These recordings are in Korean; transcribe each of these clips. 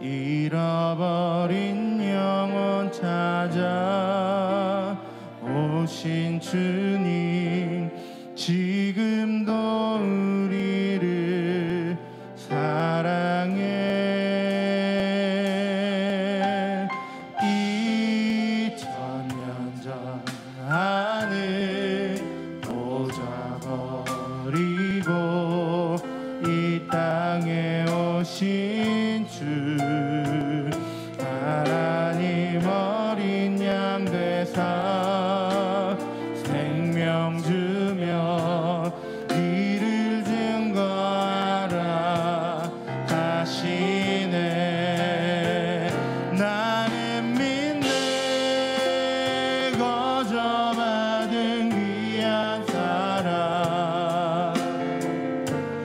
잃어버린 영혼 찾아 오신 주님, 지금도 우리를 사랑해. 2000년 전 하늘 꽂아버리고 이 땅에 오신 주, 하나님 어린 양 되사 생명 주며 이를 증거하라 하시네. 나는 믿네 거저받은 귀한 사랑,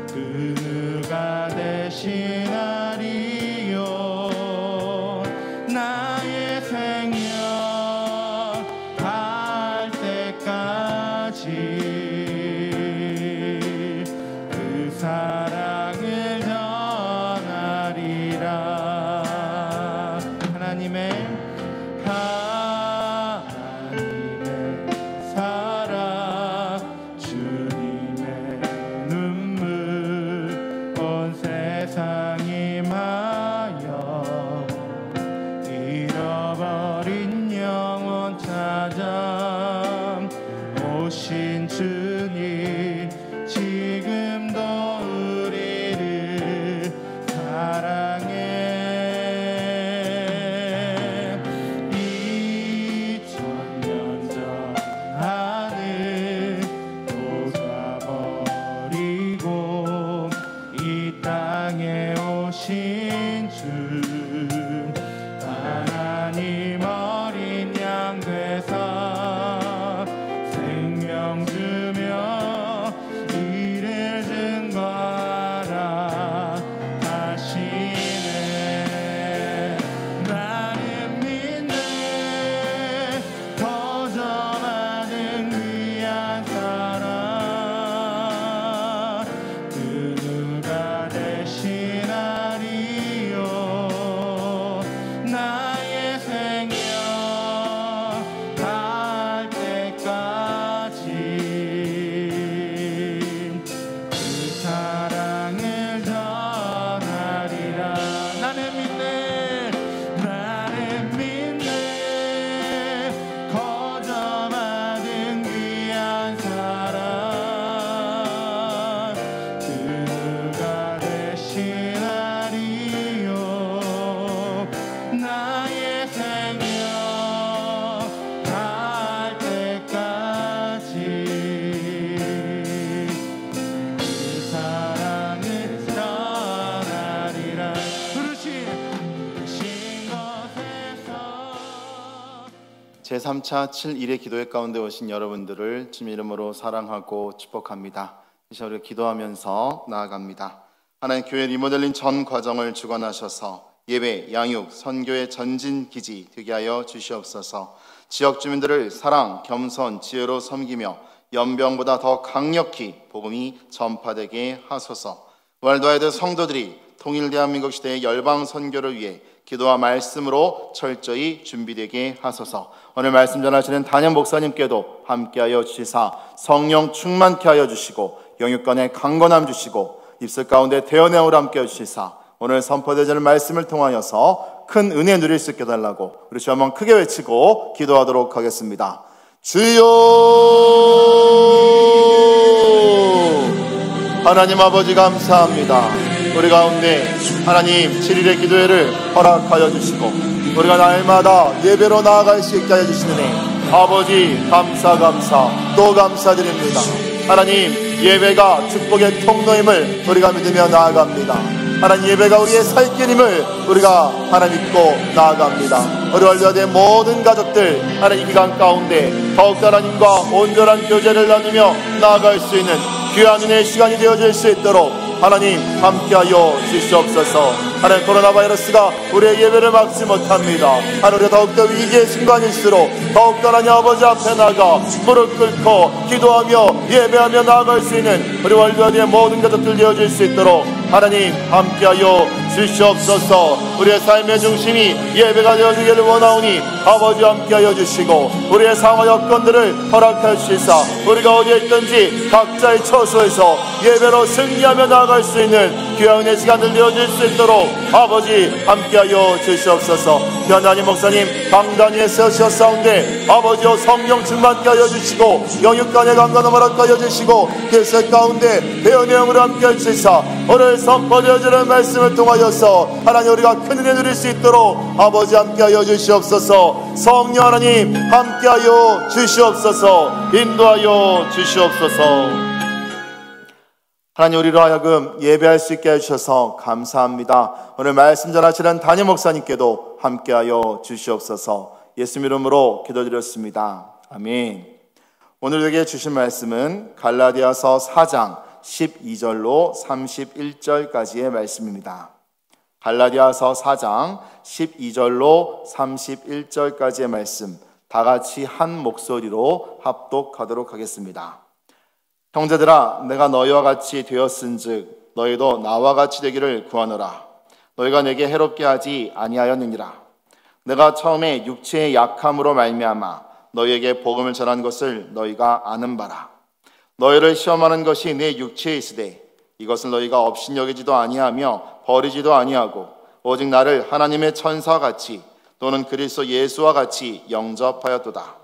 그 누가 대신하리요. 나의 생명 갈 때까지 그 사랑을 전하리라. 하나님의 사랑, 주님의 눈물, 온 세상이 마여 잃어버린 영혼 찾아 오신 주님, 지금도 우리를 사랑해. 2000년 전 하늘 꽂아버리고 이 땅에 오신 주, 하나님 어린 양 되사 생명 주며 이를 증거하라 하시네. 나는 믿네 거저받은 귀한 사랑, 그 누가 대신하리요. 나의 생명 갈 때까지 그 사랑을 전하리라. 나는 믿네 거저받은 귀한 사랑, 그 누가 대신하리요. 나의 생명 갈 때까지 그 사랑을 전하리라. 부르신 곳에서 제3차 7일의 기도회 가운데 오신 여러분들을 주님 이름으로 사랑하고 축복합니다. 이 시간 우리가 기도하면서 나아갑니다. 하나님, 교회 리모델링 전 과정을 주관하셔서 예배, 양육, 선교의 전진기지 되게 하여 주시옵소서. 지역 주민들을 사랑, 겸손, 지혜로 섬기며 연병보다 더 강력히 복음이 전파되게 하소서. 월드와이드 성도들이 통일 대한민국 시대의 열방 선교를 위해 기도와 말씀으로 철저히 준비되게 하소서. 오늘 말씀 전하시는 단연 목사님께도 함께하여 주시사 성령 충만케 하여 주시고 영육간에 강건함 주시고 입술 가운데 대언행으로 함께해 주시사 오늘 선포되는 말씀을 통하여서 큰 은혜 누릴 수 있게 달라고 우리 주 한번 크게 외치고 기도하도록 하겠습니다. 주여! 하나님 아버지 감사합니다. 우리 가운데 하나님 7일의 기도회를 허락하여 주시고 우리가 날마다 예배로 나아갈 수 있게 하여 주시는 애 아버지 감사 또 감사드립니다. 하나님 예배가 축복의 통로임을 우리가 믿으며 나아갑니다. 하나님 예배가 우리의 살 길임을 우리가 하나님 믿고 나아갑니다. 우리 월드와이드의 모든 가족들 하나님 기간 가운데 더욱더 하나님과 온전한 교제를 나누며 나아갈 수 있는 귀한 은혜의 시간이 되어질 수 있도록 하나님 함께하여 주시옵소서. 하나님 코로나 바이러스가 우리의 예배를 막지 못합니다. 하나님 우리가 더욱더 위기의 순간일수록 더욱더 하나님 아버지 앞에 나가 무릎 꿇고 기도하며 예배하며 나아갈 수 있는 우리 월드와이드의 모든 가족들 되어질 수 있도록 하나님 함께하여 주시옵소서. 우리의 삶의 중심이 예배가 되어주기를 원하오니 아버지 함께하여 주시고 우리의 상황 여건들을 허락하시사 우리가 어디에 있든지 각자의 처소에서 예배로 승리하며 나아갈 수 있는 귀한 은혜 시간을 되어줄 수 있도록 아버지 함께하여 주시옵소서. 변환희 목사님 강단 위에 세우셨사온데 아버지여 성령 충만케 하여 주시고 영육간의 강건함을 허락하여 주시고 계획 가운데 배운 내용으로 함께 하시사 오늘 선포되어지는 말씀을 통하여서 하나님 우리가 큰 은혜 누릴 수 있도록 아버지 함께하여 주시옵소서. 성령 하나님 함께하여 주시옵소서. 인도하여 주시옵소서. 하나님 우리로 하여금 예배할 수 있게 해주셔서 감사합니다. 오늘 말씀 전하시는 담임 목사님께도 함께하여 주시옵소서. 예수님 이름으로 기도드렸습니다. 아멘. 오늘 우리에게 주신 말씀은 갈라디아서 4장 12절로 31절까지의 말씀입니다. 갈라디아서 4장 12절로 31절까지의 말씀 다 같이 한 목소리로 합독하도록 하겠습니다. 형제들아 내가 너희와 같이 되었은즉 너희도 나와 같이 되기를 구하노라. 너희가 내게 해롭게 하지 아니하였느니라. 내가 처음에 육체의 약함으로 말미암아 너희에게 복음을 전한 것을 너희가 아는 바라. 너희를 시험하는 것이 내 육체에 있으되 이것을 너희가 업신여기지도 아니하며 버리지도 아니하고 오직 나를 하나님의 천사와 같이 또는 그리스도 예수와 같이 영접하였도다.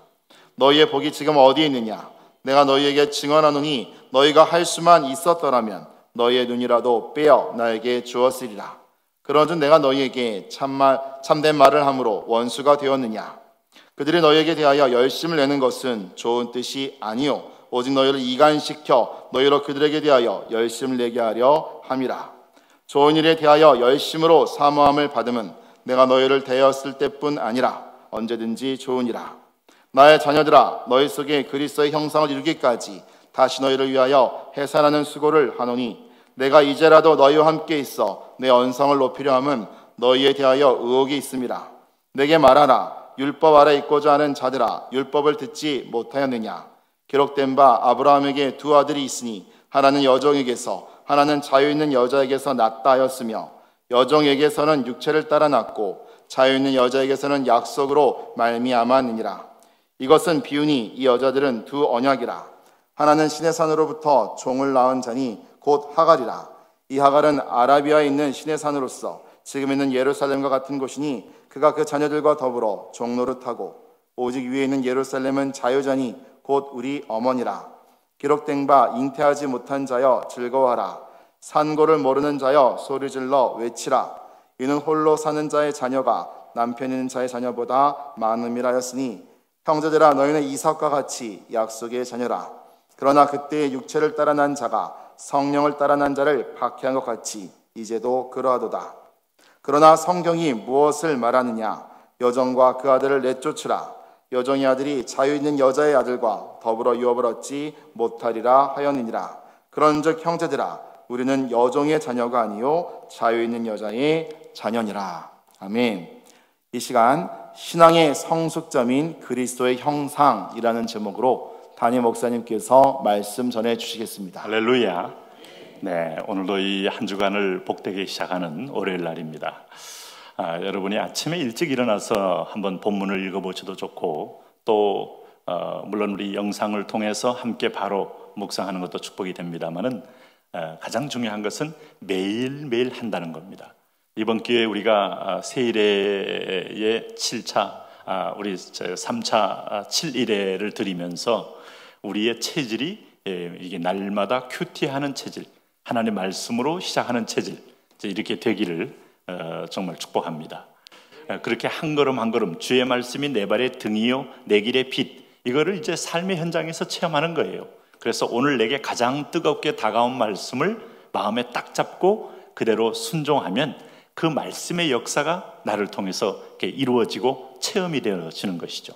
너희의 복이 지금 어디에 있느냐? 내가 너희에게 증언하노니 너희가 할 수만 있었더라면 너희의 눈이라도 빼어 나에게 주었으리라. 그런즉 내가 너희에게 참된 말을 함으로 원수가 되었느냐? 그들이 너희에게 대하여 열심을 내는 것은 좋은 뜻이 아니요 오직 너희를 이간시켜 너희로 그들에게 대하여 열심을 내게 하려 함이라. 좋은 일에 대하여 열심으로 사모함을 받음은 내가 너희를 대하였을 때뿐 아니라 언제든지 좋으니라. 나의 자녀들아 너희 속에 그리스도의 형상을 이루기까지 다시 너희를 위하여 해산하는 수고를 하노니 내가 이제라도 너희와 함께 있어 내 언성을 높이려 함은 너희에 대하여 의혹이 있음이라. 내게 말하라. 율법 아래 있고자 하는 자들아 율법을 듣지 못하였느냐? 기록된 바 아브라함에게 두 아들이 있으니 하나는 여종에게서 하나는 자유 있는 여자에게서 낳다 하였으며 여종에게서는 육체를 따라 낳고 자유 있는 여자에게서는 약속으로 말미암았느니라. 이것은 비유니 이 여자들은 두 언약이라. 하나는 신의 산으로부터 종을 낳은 자니 곧 하갈이라. 이 하갈은 아라비아에 있는 신의 산으로서 지금 있는 예루살렘과 같은 곳이니 그가 그 자녀들과 더불어 종노릇하고 오직 위에 있는 예루살렘은 자유자니 곧 우리 어머니라. 기록된 바 잉태하지 못한 자여 즐거워하라. 산고를 모르는 자여 소리질러 외치라. 이는 홀로 사는 자의 자녀가 남편 있는 자의 자녀보다 많음이라 하였으니 형제들아 너희는 이삭과 같이 약속의 자녀라. 그러나 그때의 육체를 따라 난 자가 성령을 따라 난 자를 박해한 것 같이 이제도 그러하도다. 그러나 성경이 무엇을 말하느냐? 여종과 그 아들을 내쫓으라. 여종의 아들이 자유 있는 여자의 아들과 더불어 유업을 얻지 못하리라 하였느니라. 그런즉 형제들아 우리는 여종의 자녀가 아니요 자유 있는 여자의 자녀니라. 아멘. 이 시간 신앙의 성숙점인 그리스도의 형상이라는 제목으로 담임 목사님께서 말씀 전해 주시겠습니다. 할렐루야. 네, 오늘도 이 한 주간을 복되게 시작하는 월요일 날입니다. 여러분이 아침에 일찍 일어나서 한번 본문을 읽어보셔도 좋고 또 물론 우리 영상을 통해서 함께 바로 묵상하는 것도 축복이 됩니다만은 가장 중요한 것은 매일매일 한다는 겁니다. 이번 기회에 우리가 세일의 7차 우리 3차 7일회를 드리면서 우리의 체질이 이게 날마다 큐티하는 체질, 하나님의 말씀으로 시작하는 체질 이렇게 되기를 정말 축복합니다. 그렇게 한 걸음 한 걸음 주의 말씀이 내 발의 등이요 내 길의 빛, 이거를 이제 삶의 현장에서 체험하는 거예요. 그래서 오늘 내게 가장 뜨겁게 다가온 말씀을 마음에 딱 잡고 그대로 순종하면 그 말씀의 역사가 나를 통해서 이렇게 이루어지고 체험이 되어지는 것이죠.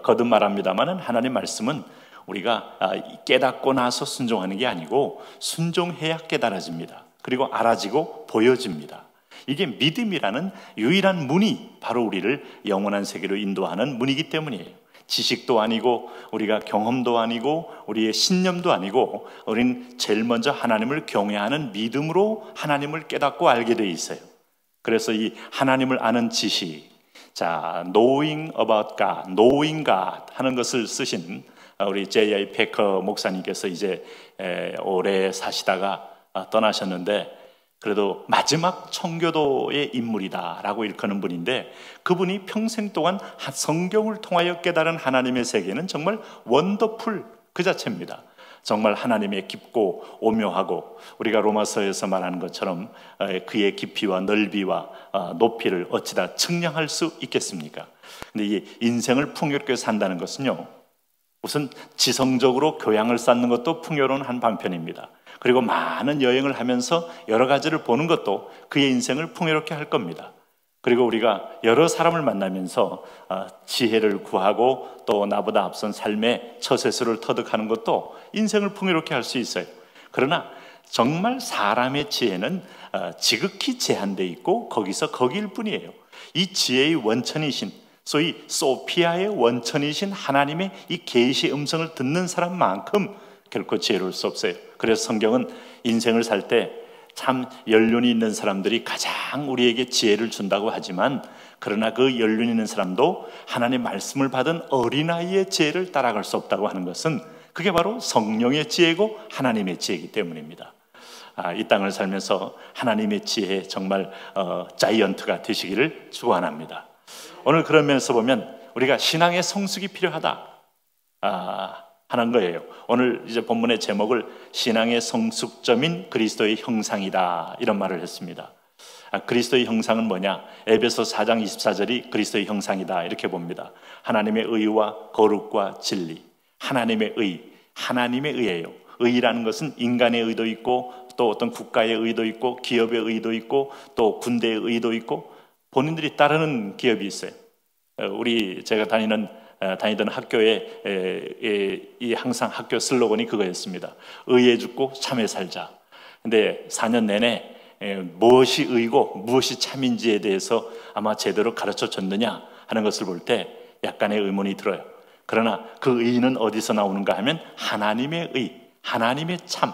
거듭 말합니다마는 하나님 말씀은 우리가 깨닫고 나서 순종하는 게 아니고 순종해야 깨달아집니다. 그리고 알아지고 보여집니다. 이게 믿음이라는 유일한 문이 바로 우리를 영원한 세계로 인도하는 문이기 때문이에요. 지식도 아니고 우리가 경험도 아니고 우리의 신념도 아니고 우리는 제일 먼저 하나님을 경외하는 믿음으로 하나님을 깨닫고 알게 돼 있어요. 그래서 이 하나님을 아는 지식, 자, knowing about God, knowing God 하는 것을 쓰신 우리 J.I. 패커 목사님께서 이제 오래 사시다가 떠나셨는데 그래도 마지막 청교도의 인물이다라고 일컫는 분인데 그분이 평생 동안 성경을 통하여 깨달은 하나님의 세계는 정말 원더풀 그 자체입니다. 정말 하나님의 깊고 오묘하고 우리가 로마서에서 말하는 것처럼 그의 깊이와 넓이와 높이를 어찌다 측량할 수 있겠습니까? 근데 이 인생을 풍요롭게 산다는 것은요, 우선 지성적으로 교양을 쌓는 것도 풍요로운 한 방편입니다. 그리고 많은 여행을 하면서 여러 가지를 보는 것도 그의 인생을 풍요롭게 할 겁니다. 그리고 우리가 여러 사람을 만나면서 지혜를 구하고 또 나보다 앞선 삶의 처세술을 터득하는 것도 인생을 풍요롭게 할 수 있어요. 그러나 정말 사람의 지혜는 지극히 제한되어 있고 거기서 거기일 뿐이에요. 이 지혜의 원천이신, 소위 소피아의 원천이신 하나님의 이 계시 음성을 듣는 사람만큼 결코 지혜로울 수 없어요. 그래서 성경은 인생을 살 때 참 연륜이 있는 사람들이 가장 우리에게 지혜를 준다고 하지만 그러나 그 연륜 있는 사람도 하나님의 말씀을 받은 어린아이의 지혜를 따라갈 수 없다고 하는 것은 그게 바로 성령의 지혜고 하나님의 지혜이기 때문입니다. 이 땅을 살면서 하나님의 지혜에 정말 자이언트가 되시기를 축원합니다. 오늘 그런 면에서 보면 우리가 신앙의 성숙이 필요하다 하는 거예요. 오늘 이제 본문의 제목을 신앙의 성숙점인 그리스도의 형상이다 이런 말을 했습니다. 그리스도의 형상은 뭐냐? 에베소 4장 24절이 그리스도의 형상이다 이렇게 봅니다. 하나님의 의와 거룩과 진리, 하나님의 의, 하나님의 의예요. 의라는 것은 인간의 의도 있고 또 어떤 국가의 의도 있고 기업의 의도 있고 또 군대의 의도 있고 본인들이 따르는 기업이 있어요. 제가 다니던 학교에 항상 학교 슬로건이 그거였습니다. 의에 죽고 참에 살자. 근데 4년 내내 무엇이 의고 무엇이 참인지에 대해서 아마 제대로 가르쳐 줬느냐 하는 것을 볼 때 약간의 의문이 들어요. 그러나 그 의는 어디서 나오는가 하면 하나님의 의, 하나님의 참.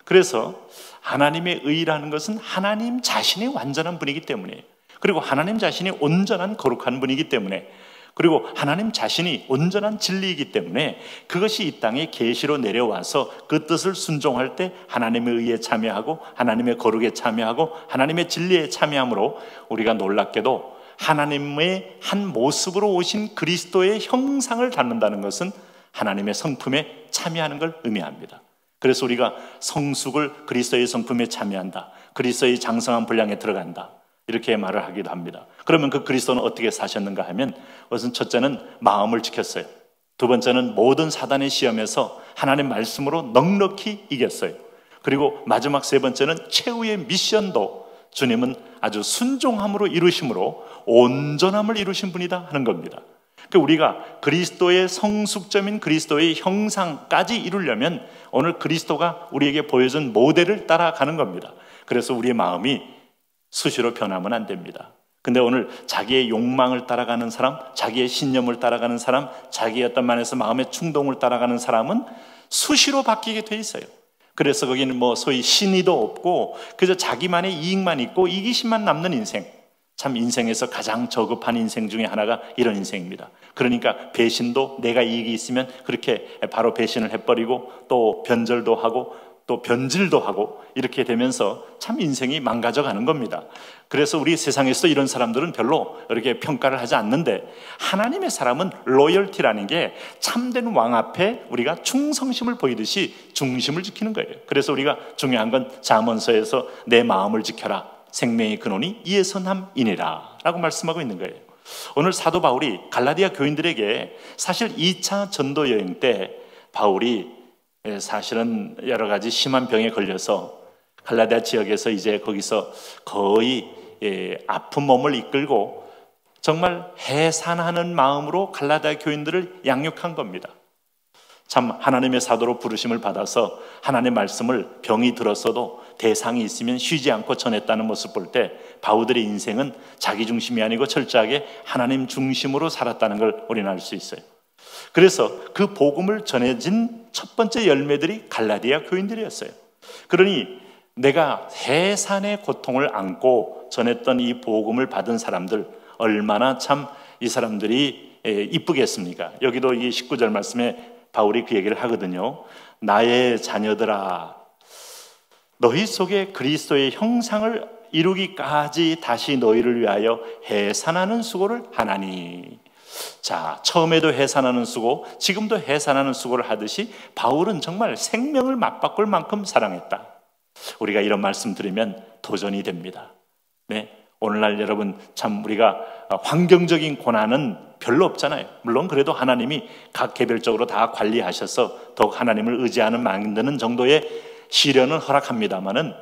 그래서 하나님의 의라는 것은 하나님 자신이 완전한 분이기 때문에, 그리고 하나님 자신이 온전한 거룩한 분이기 때문에, 그리고 하나님 자신이 온전한 진리이기 때문에 그것이 이 땅에 계시로 내려와서 그 뜻을 순종할 때 하나님의 의에 참여하고 하나님의 거룩에 참여하고 하나님의 진리에 참여함으로 우리가 놀랍게도 하나님의 한 모습으로 오신 그리스도의 형상을 닮는다는 것은 하나님의 성품에 참여하는 걸 의미합니다. 그래서 우리가 성숙을 그리스도의 성품에 참여한다, 그리스도의 장성한 분량에 들어간다 이렇게 말을 하기도 합니다. 그러면 그 그리스도는 어떻게 사셨는가 하면 우선 첫째는 마음을 지켰어요. 두 번째는 모든 사단의 시험에서 하나님 말씀으로 넉넉히 이겼어요. 그리고 마지막 세 번째는 최후의 미션도 주님은 아주 순종함으로 이루심으로 온전함을 이루신 분이다 하는 겁니다. 그러니까 우리가 그리스도의 성숙점인 그리스도의 형상까지 이루려면 오늘 그리스도가 우리에게 보여준 모델을 따라가는 겁니다. 그래서 우리의 마음이 수시로 변하면 안 됩니다. 근데 오늘 자기의 욕망을 따라가는 사람, 자기의 신념을 따라가는 사람, 자기의 어떤 면에서 마음의 충동을 따라가는 사람은 수시로 바뀌게 돼 있어요. 그래서 거기는 소위 신의도 없고 그저 자기만의 이익만 있고 이기심만 남는 인생. 참 인생에서 가장 저급한 인생 중에 하나가 이런 인생입니다. 그러니까 배신도 내가 이익이 있으면 그렇게 바로 배신을 해버리고 또 변절도 하고 또 변질도 하고 이렇게 되면서 참 인생이 망가져가는 겁니다. 그래서 우리 세상에서도 이런 사람들은 별로 이렇게 평가를 하지 않는데 하나님의 사람은 로열티라는 게 참된 왕 앞에 우리가 충성심을 보이듯이 중심을 지키는 거예요. 그래서 우리가 중요한 건 잠언서에서 내 마음을 지켜라, 생명의 근원이 이에서 남이니라 라고 말씀하고 있는 거예요. 오늘 사도 바울이 갈라디아 교인들에게 사실 2차 전도 여행 때 바울이 사실은 여러 가지 심한 병에 걸려서 갈라디아 지역에서 이제 거기서 거의 아픈 몸을 이끌고 정말 해산하는 마음으로 갈라디아 교인들을 양육한 겁니다. 참 하나님의 사도로 부르심을 받아서 하나님의 말씀을 병이 들었어도 대상이 있으면 쉬지 않고 전했다는 모습 볼 때 바울들의 인생은 자기 중심이 아니고 철저하게 하나님 중심으로 살았다는 걸 우리는 알 수 있어요. 그래서 그 복음을 전해진 첫 번째 열매들이 갈라디아 교인들이었어요. 그러니 내가 해산의 고통을 안고 전했던 이 복음을 받은 사람들, 얼마나 참 이 사람들이 이쁘겠습니까? 여기도 이 19절 말씀에 바울이 그 얘기를 하거든요. 나의 자녀들아, 너희 속에 그리스도의 형상을 이루기까지 다시 너희를 위하여 해산하는 수고를 하나니. 자, 처음에도 해산하는 수고, 지금도 해산하는 수고를 하듯이 바울은 정말 생명을 맞바꿀 만큼 사랑했다. 우리가 이런 말씀 들으면 도전이 됩니다. 네, 오늘날 여러분 참 우리가 환경적인 고난은 별로 없잖아요. 물론 그래도 하나님이 각 개별적으로 다 관리하셔서 더욱 하나님을 의지하는 만드는 정도의 시련은 허락합니다마는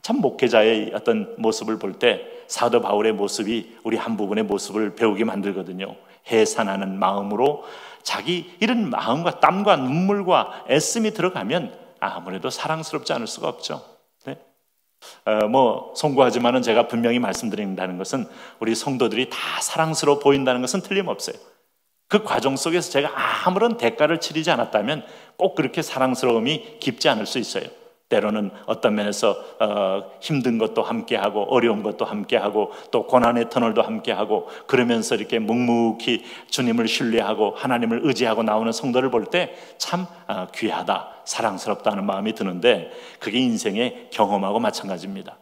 참 목회자의 어떤 모습을 볼 때 사도 바울의 모습이 우리 한 부분의 모습을 배우게 만들거든요. 해산하는 마음으로 자기 이런 마음과 땀과 눈물과 애씀이 들어가면 아무래도 사랑스럽지 않을 수가 없죠. 네? 송구하지만은 제가 분명히 말씀드린다는 것은 우리 성도들이 다 사랑스러워 보인다는 것은 틀림없어요. 그 과정 속에서 제가 아무런 대가를 치르지 않았다면 꼭 그렇게 사랑스러움이 깊지 않을 수 있어요. 때로는 어떤 면에서 힘든 것도 함께하고 어려운 것도 함께하고 또 고난의 터널도 함께하고 그러면서 이렇게 묵묵히 주님을 신뢰하고 하나님을 의지하고 나오는 성도를 볼 때 참 귀하다, 사랑스럽다는 마음이 드는데 그게 인생의 경험하고 마찬가지입니다.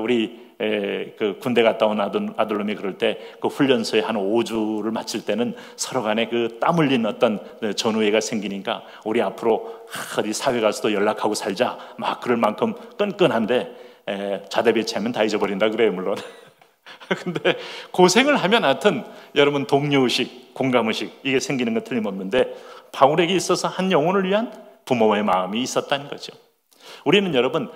우리 그 군대 갔다 온 아들놈이 그럴 때 그 훈련소에 한 5주를 마칠 때는 서로 간에 그 땀 흘린 어떤 전우애가 생기니까 우리 앞으로 어디 사회 가서도 연락하고 살자 막 그럴 만큼 끈끈한데 자대 배치하면 다 잊어버린다 그래요 물론. 근데 고생을 하면 하여튼 여러분 동료의식, 공감의식 이게 생기는 건 틀림없는데 바울에게 있어서 한 영혼을 위한 부모의 마음이 있었다는 거죠. 우리는 여러분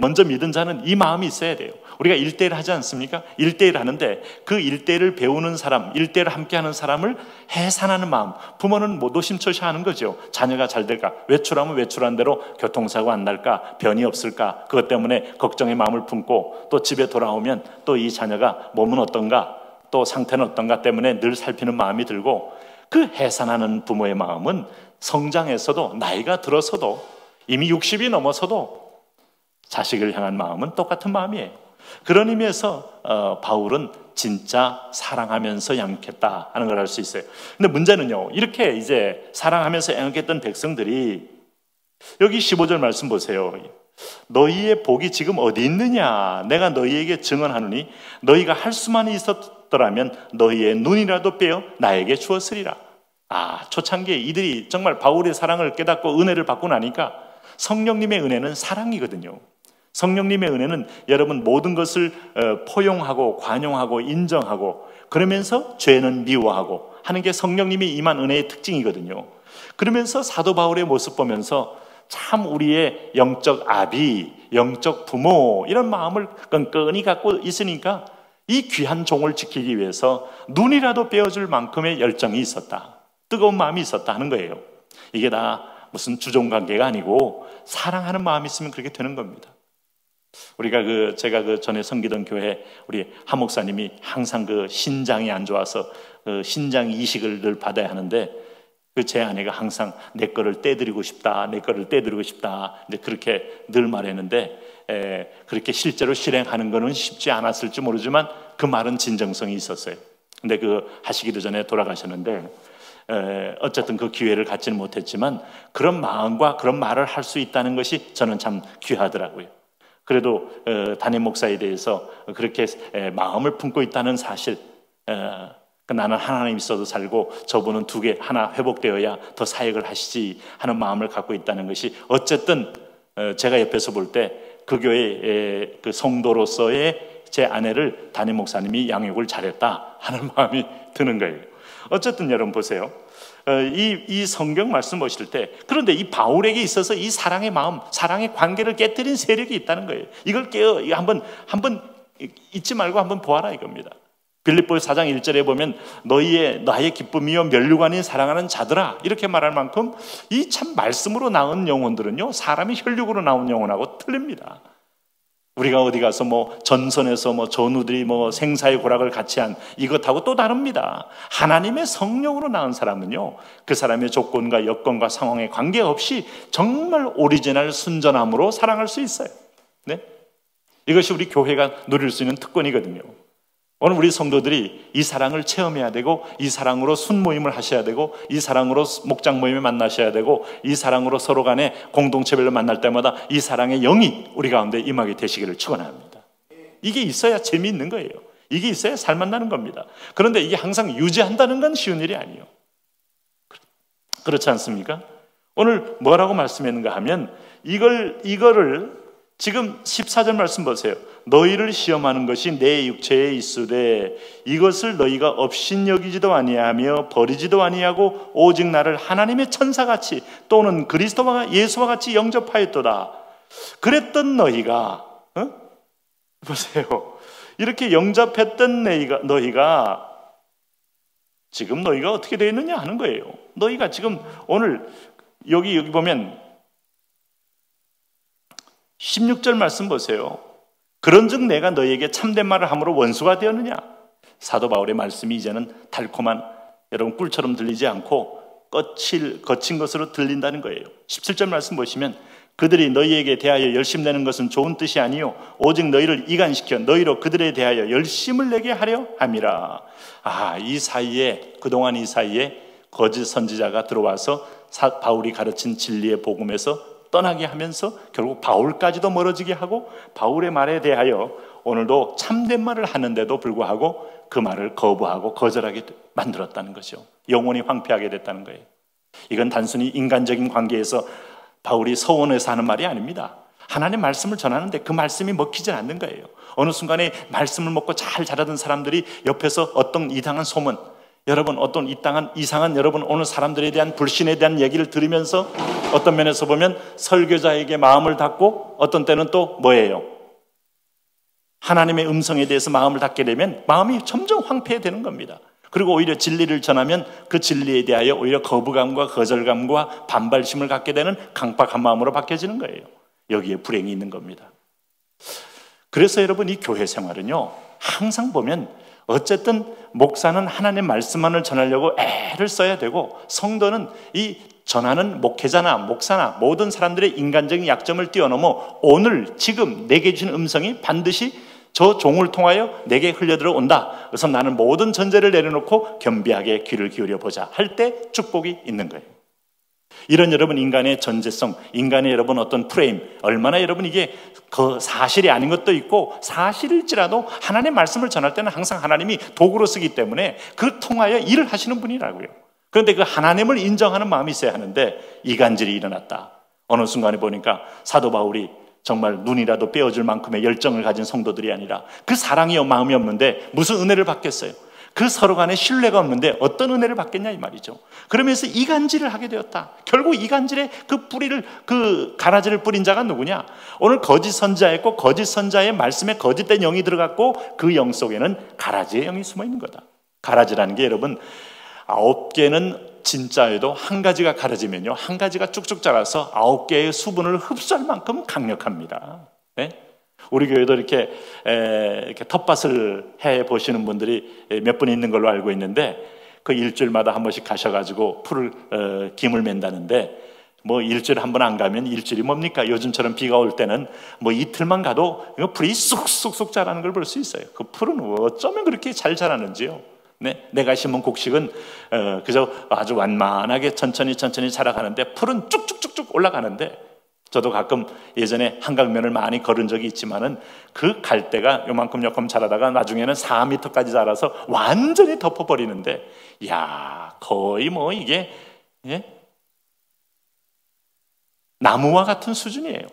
먼저 믿은 자는 이 마음이 있어야 돼요. 우리가 1:1 하지 않습니까? 1:1 하는데 그 1:1을 배우는 사람, 1:1을 함께하는 사람을 해산하는 마음. 부모는 뭐 노심초시하는 거죠. 자녀가 잘 될까? 외출하면 외출한 대로 교통사고 안 날까? 변이 없을까? 그것 때문에 걱정의 마음을 품고 또 집에 돌아오면 또 이 자녀가 몸은 어떤가? 또 상태는 어떤가 때문에 늘 살피는 마음이 들고 그 해산하는 부모의 마음은 성장해서도 나이가 들어서도 이미 60이 넘어서도 자식을 향한 마음은 똑같은 마음이에요. 그런 의미에서 바울은 진짜 사랑하면서 양육했다 하는 걸 알 수 있어요. 근데 문제는요, 이렇게 이제 사랑하면서 양육했던 백성들이 여기 15절 말씀 보세요. 너희의 복이 지금 어디 있느냐? 내가 너희에게 증언하노니 너희가 할 수만 있었더라면 너희의 눈이라도 빼어 나에게 주었으리라. 초창기에 이들이 정말 바울의 사랑을 깨닫고 은혜를 받고 나니까 성령님의 은혜는 사랑이거든요. 성령님의 은혜는 여러분 모든 것을 포용하고 관용하고 인정하고 그러면서 죄는 미워하고 하는 게 성령님이 임한 은혜의 특징이거든요. 그러면서 사도 바울의 모습 보면서 참 우리의 영적 아비, 영적 부모 이런 마음을 끈끈이 갖고 있으니까 이 귀한 종을 지키기 위해서 눈이라도 빼어줄 만큼의 열정이 있었다. 뜨거운 마음이 있었다 하는 거예요. 이게 다 무슨 주종관계가 아니고 사랑하는 마음이 있으면 그렇게 되는 겁니다. 우리가 제가 전에 섬기던 교회 우리 하 목사님이 항상 신장이 안 좋아서 신장 이식을 늘 받아야 하는데 제 아내가 항상 내 거를 떼드리고 싶다, 내 거를 떼드리고 싶다 이제 그렇게 늘 말했는데 그렇게 실제로 실행하는 거는 쉽지 않았을지 모르지만 그 말은 진정성이 있었어요. 근데 하시기도 전에 돌아가셨는데 어쨌든 그 기회를 갖지는 못했지만 그런 마음과 그런 말을 할 수 있다는 것이 저는 참 귀하더라고요. 그래도 담임 목사에 대해서 그렇게 마음을 품고 있다는 사실, 나는 하나님 있어도 살고 저분은 하나 회복되어야 더 사역을 하시지 하는 마음을 갖고 있다는 것이 어쨌든 제가 옆에서 볼 때 그 교회의 그 성도로서의 제 아내를 담임 목사님이 양육을 잘했다 하는 마음이 드는 거예요. 어쨌든 여러분 보세요. 이 성경 말씀 보실 때 그런데 이 바울에게 있어서 이 사랑의 마음, 사랑의 관계를 깨뜨린 세력이 있다는 거예요. 이걸 한번 잊지 말고 한번 보아라 이겁니다. 빌립보서 4장 1절에 보면 나의 기쁨이요 면류관인 사랑하는 자들아 이렇게 말할 만큼 이 참 말씀으로 나온 영혼들은요 사람이 혈육으로 나온 영혼하고 틀립니다. 우리가 어디 가서 뭐 전선에서 뭐 전우들이 뭐 생사의 고락을 같이 한 이것하고 또 다릅니다. 하나님의 성령으로 낳은 사람은요, 그 사람의 조건과 여건과 상황에 관계없이 정말 오리지널 순전함으로 사랑할 수 있어요. 네? 이것이 우리 교회가 누릴 수 있는 특권이거든요. 오늘 우리 성도들이 이 사랑을 체험해야 되고, 이 사랑으로 순모임을 하셔야 되고, 이 사랑으로 목장 모임에 만나셔야 되고, 이 사랑으로 서로 간에 공동체별로 만날 때마다 이 사랑의 영이 우리 가운데 임하게 되시기를 축원합니다. 이게 있어야 재미있는 거예요. 이게 있어야 살만나는 겁니다. 그런데 이게 항상 유지한다는 건 쉬운 일이 아니에요. 그렇지 않습니까? 오늘 뭐라고 말씀했는가 하면 이거를 지금 14절 말씀 보세요. 너희를 시험하는 것이 내 육체에 있으되 이것을 너희가 업신여기지도 아니하며 버리지도 아니하고 오직 나를 하나님의 천사같이 또는 그리스도와 예수와 같이 영접하였도다. 그랬던 너희가 보세요. 이렇게 영접했던 너희가 지금 너희가 어떻게 되어 있느냐 하는 거예요. 너희가 지금 오늘 여기 보면 16절 말씀 보세요. 그런즉 내가 너희에게 참된 말을 함으로 원수가 되었느냐? 사도 바울의 말씀이 이제는 달콤한 여러분 꿀처럼 들리지 않고 거친 것으로 들린다는 거예요. 17절 말씀 보시면 그들이 너희에게 대하여 열심내는 것은 좋은 뜻이 아니요 오직 너희를 이간시켜 너희로 그들에 대하여 열심을 내게 하려 함이라. 이 사이에 그동안 이 사이에 거짓 선지자가 들어와서 바울이 가르친 진리의 복음에서 떠나게 하면서 결국 바울까지도 멀어지게 하고 바울의 말에 대하여 오늘도 참된 말을 하는데도 불구하고 그 말을 거부하고 거절하게 만들었다는 것이죠. 영혼이 황폐하게 됐다는 거예요. 이건 단순히 인간적인 관계에서 바울이 서원해서 하는 말이 아닙니다. 하나님의 말씀을 전하는데 그 말씀이 먹히지 않는 거예요. 어느 순간에 말씀을 먹고 잘 자라던 사람들이 옆에서 어떤 이상한 소문, 여러분 어떤 이상한 여러분 오늘 사람들에 대한 불신에 대한 얘기를 들으면서 어떤 면에서 보면 설교자에게 마음을 닫고 어떤 때는 또 뭐예요? 하나님의 음성에 대해서 마음을 닫게 되면 마음이 점점 황폐해지는 겁니다. 그리고 오히려 진리를 전하면 그 진리에 대하여 오히려 거부감과 거절감과 반발심을 갖게 되는 강박한 마음으로 바뀌어지는 거예요. 여기에 불행이 있는 겁니다. 그래서 여러분 이 교회 생활은요 항상 보면 어쨌든 목사는 하나님의 말씀만을 전하려고 애를 써야 되고 성도는 이 전하는 목회자나 목사나 모든 사람들의 인간적인 약점을 뛰어넘어 오늘 지금 내게 주신 음성이 반드시 저 종을 통하여 내게 흘려들어온다. 그래서 나는 모든 전제를 내려놓고 겸비하게 귀를 기울여 보자 할 때 축복이 있는 거예요. 이런 여러분 인간의 전제성, 인간의 여러분 어떤 프레임, 얼마나 여러분 이게 그 사실이 아닌 것도 있고 사실일지라도 하나님의 말씀을 전할 때는 항상 하나님이 도구로 쓰기 때문에 그 통하여 일을 하시는 분이라고요. 그런데 그 하나님을 인정하는 마음이 있어야 하는데 이간질이 일어났다. 어느 순간에 보니까 사도 바울이 정말 눈이라도 빼어줄 만큼의 열정을 가진 성도들이 아니라 그 사랑이 마음이 없는데 무슨 은혜를 받겠어요? 그 서로 간에 신뢰가 없는데 어떤 은혜를 받겠냐 이 말이죠. 그러면서 이간질을 하게 되었다. 결국 이간질의 그 뿌리를 그 가라지를 뿌린 자가 누구냐? 오늘 거짓 선지자였고 거짓 선지자의 말씀에 거짓된 영이 들어갔고 그 영 속에는 가라지의 영이 숨어 있는 거다. 가라지라는 게 여러분 9개는 진짜에도 한 가지가 가라지면요 한 가지가 쭉쭉 자라서 9개의 수분을 흡수할 만큼 강력합니다. 네? 우리 교회도 이렇게 텃밭을 해 보시는 분들이 몇 분 있는 걸로 알고 있는데 그 일주일마다 한 번씩 가셔가지고 풀을 김을 맨다는데 뭐 일주일에 한 번 안 가면 일주일이 뭡니까? 요즘처럼 비가 올 때는 뭐 이틀만 가도 풀이 쑥쑥쑥 자라는 걸 볼 수 있어요. 그 풀은 어쩌면 그렇게 잘 자라는지요. 네, 내가 심은 곡식은 그저 아주 완만하게 천천히 자라가는데 풀은 쭉쭉쭉쭉 올라가는데 저도 가끔 예전에 한강면을 많이 걸은 적이 있지만은 그 갈대가 요만큼 자라다가 나중에는 4m까지 자라서 완전히 덮어버리는데 거의 뭐 이게 나무와 같은 수준이에요.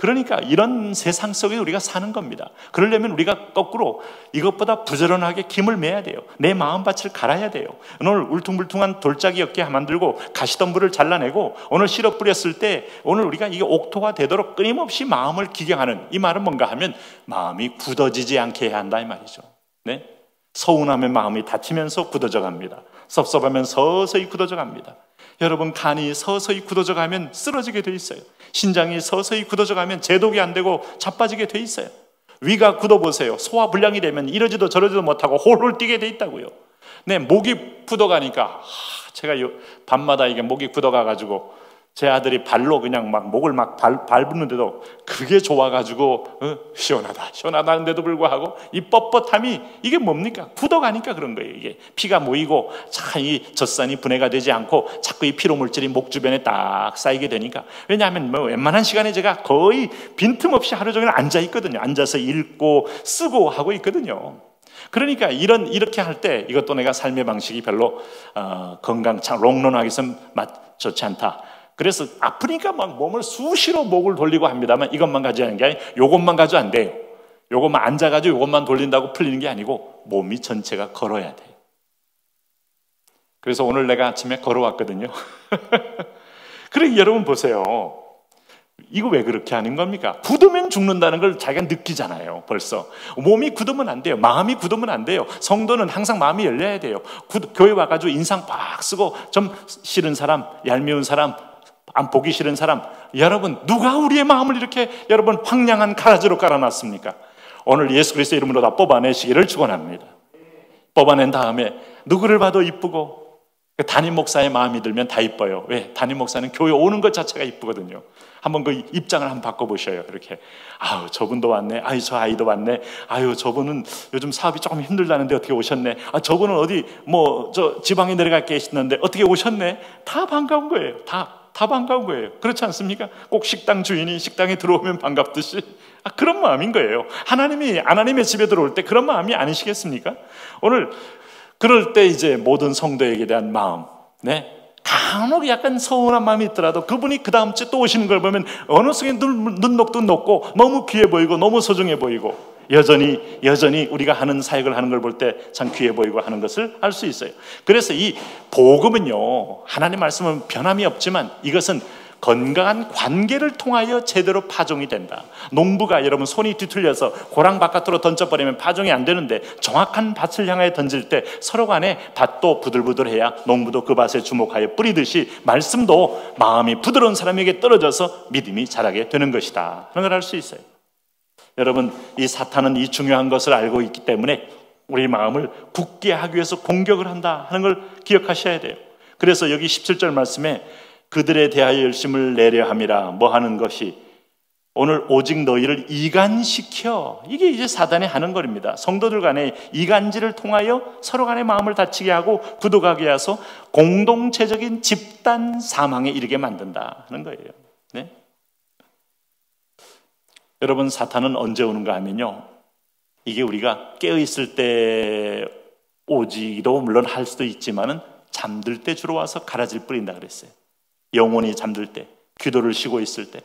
그러니까 이런 세상 속에 우리가 사는 겁니다. 그러려면 우리가 거꾸로 이것보다 부지런하게 김을 매야 돼요. 내 마음밭을 갈아야 돼요. 오늘 울퉁불퉁한 돌짝이 없게 만들고 가시덤불을 잘라내고 오늘 씨로 뿌렸을 때 오늘 우리가 이게 옥토가 되도록 끊임없이 마음을 기경하는 이 말은 뭔가 하면 마음이 굳어지지 않게 해야 한다 이 말이죠. 네? 서운함의 마음이 다치면서 굳어져 갑니다. 섭섭하면 서서히 굳어져 갑니다. 여러분, 간이 서서히 굳어져 가면 쓰러지게 돼 있어요. 신장이 서서히 굳어져 가면 제독이 안 되고 자빠지게 돼 있어요. 위가 굳어보세요. 소화불량이 되면 이러지도 저러지도 못하고 홀홀 뛰게 돼 있다고요. 네, 목이 굳어가니까 제가 밤마다 이게 목이 굳어가가지고 제 아들이 발로 그냥 막 목을 막 밟는데도 그게 좋아가지고 시원하다는데도 불구하고 이 뻣뻣함이 이게 뭡니까? 굳어가니까 그런 거예요. 이게 피가 모이고 참 이 젖산이 분해가 되지 않고 자꾸 이 피로 물질이 목 주변에 딱 쌓이게 되니까. 왜냐하면 뭐 웬만한 시간에 제가 거의 빈틈없이 하루 종일 앉아 있거든요. 앉아서 읽고 쓰고 하고 있거든요. 그러니까 이렇게 할 때 이것도 내가 삶의 방식이 별로 롱런하기선 좋지 않다. 그래서 아프니까 막 몸을 수시로 목을 돌리고 합니다만 이것만 가지고 하는 게 아니고 요것만 가지고 안 돼요. 요것만 앉아가지고 요것만 돌린다고 풀리는 게 아니고 몸이 전체가 걸어야 돼요. 그래서 오늘 내가 아침에 걸어왔거든요. 그러니까 여러분 보세요. 이거 왜 그렇게 하는 겁니까? 굳으면 죽는다는 걸 자기가 느끼잖아요. 벌써 몸이 굳으면 안 돼요. 마음이 굳으면 안 돼요. 성도는 항상 마음이 열려야 돼요. 교회 와가지고 인상 팍 쓰고 좀 싫은 사람, 얄미운 사람, 안 보기 싫은 사람, 여러분 누가 우리의 마음을 이렇게 여러분 황량한 가라지로 깔아놨습니까? 오늘 예수 그리스도 이름으로 다 뽑아내시기를 축원합니다. 뽑아낸 다음에 누구를 봐도 이쁘고, 담임 목사의 마음이 들면 다 이뻐요. 왜? 담임 목사는 교회 오는 것 자체가 이쁘거든요. 한번 그 입장을 한번 바꿔보셔요. 이렇게 아유 저분도 왔네, 아유 저 아이도 왔네, 아유 저분은 요즘 사업이 조금 힘들다는데 어떻게 오셨네, 아 저분은 어디 뭐 저 지방에 내려가 계시는데 어떻게 오셨네. 다 반가운 거예요. 다 반가운 거예요. 그렇지 않습니까? 꼭 식당 주인이 식당에 들어오면 반갑듯이 그런 마음인 거예요. 하나님의 집에 들어올 때 그런 마음이 아니시겠습니까? 오늘 그럴 때 이제 모든 성도에게 대한 마음, 네, 간혹 약간 서운한 마음이 있더라도 그분이 그 다음 주에 또 오시는 걸 보면 어느 순간 눈독도 높고 너무 귀해 보이고 너무 소중해 보이고 여전히 우리가 하는 사역을 하는 걸 볼 때 참 귀해 보이고 하는 것을 알 수 있어요. 그래서 이 복음은요, 하나님 말씀은 변함이 없지만 이것은 건강한 관계를 통하여 제대로 파종이 된다. 농부가 여러분 손이 뒤틀려서 고랑 바깥으로 던져버리면 파종이 안 되는데 정확한 밭을 향하여 던질 때 서로 간에 밭도 부들부들해야 농부도 그 밭에 주목하여 뿌리듯이 말씀도 마음이 부드러운 사람에게 떨어져서 믿음이 자라게 되는 것이다 하는 걸 알 수 있어요. 여러분, 이 사탄은 이 중요한 것을 알고 있기 때문에 우리 마음을 굳게 하기 위해서 공격을 한다 하는 걸 기억하셔야 돼요. 그래서 여기 17절 말씀에 그들에 대하여 열심을 내려 함이라 뭐 하는 것이 오늘 오직 너희를 이간시켜, 이게 이제 사단이 하는 겁니다. 성도들 간의 이간질을 통하여 서로 간의 마음을 다치게 하고 굳어가게 해서 공동체적인 집단 사망에 이르게 만든다 하는 거예요. 네? 여러분, 사탄은 언제 오는가 하면요, 이게 우리가 깨어있을 때 오지도 물론 할 수도 있지만은 잠들 때 주로 와서 가라지를 뿌린다 그랬어요. 영혼이 잠들 때, 기도를 쉬고 있을 때.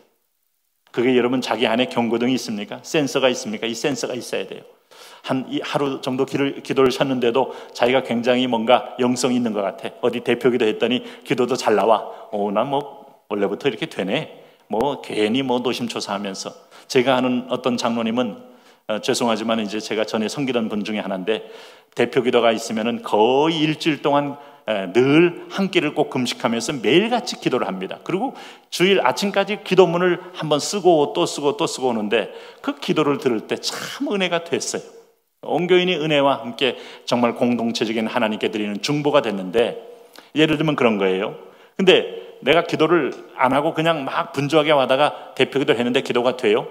그게 여러분 자기 안에 경고등이 있습니까? 센서가 있습니까? 이 센서가 있어야 돼요. 하루 정도 기도를 쉬었는데도 자기가 굉장히 뭔가 영성이 있는 것 같아. 어디 대표기도 했더니 기도도 잘 나와. 나 뭐 원래부터 이렇게 되네. 뭐 괜히 뭐 노심초사하면서. 제가 아는 어떤 장로님은 죄송하지만 이제 제가 전에 섬기던 분 중에 하나인데, 대표기도가 있으면은 거의 일주일 동안 늘 한 끼를 꼭 금식하면서 매일같이 기도를 합니다. 그리고 주일 아침까지 기도문을 한번 쓰고 또 쓰고 또 쓰고 오는데 그 기도를 들을 때 참 은혜가 됐어요. 온 교인이 은혜와 함께 정말 공동체적인 하나님께 드리는 중보가 됐는데, 예를 들면 그런 거예요. 근데 내가 기도를 안 하고 그냥 막 분주하게 하다가 대표기도를 했는데 기도가 돼요?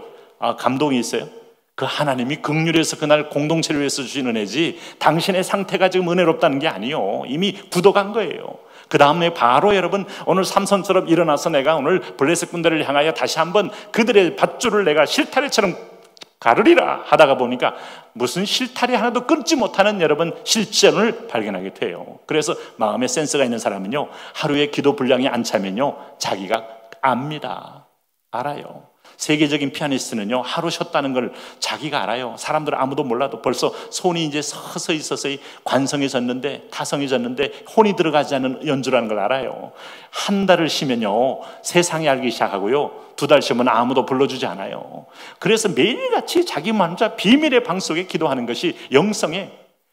감동이 있어요? 그 하나님이 긍휼해서 그날 공동체를 위해서 주신 은혜지 당신의 상태가 지금 은혜롭다는 게 아니요, 이미 굳어간 거예요. 그 다음에 바로 여러분 오늘 삼손처럼 일어나서 내가 오늘 블레셋 군대를 향하여 다시 한번 그들의 밧줄을 내가 실타래처럼 가르리라 하다가 보니까 무슨 실타래 하나도 끊지 못하는 여러분 실전을 발견하게 돼요. 그래서 마음에 센스가 있는 사람은요, 하루에 기도 분량이 안 차면요 자기가 압니다. 알아요. 세계적인 피아니스트는요, 하루 쉬었다는 걸 자기가 알아요. 사람들은 아무도 몰라도 벌써 손이 이제 서서히 관성해졌는데, 타성해졌는데 혼이 들어가지 않는 연주라는 걸 알아요. 한 달을 쉬면요 세상이 알기 시작하고요, 2달 쉬면 아무도 불러주지 않아요. 그래서 매일같이 자기 혼자 비밀의 방 속에 기도하는 것이 영성에,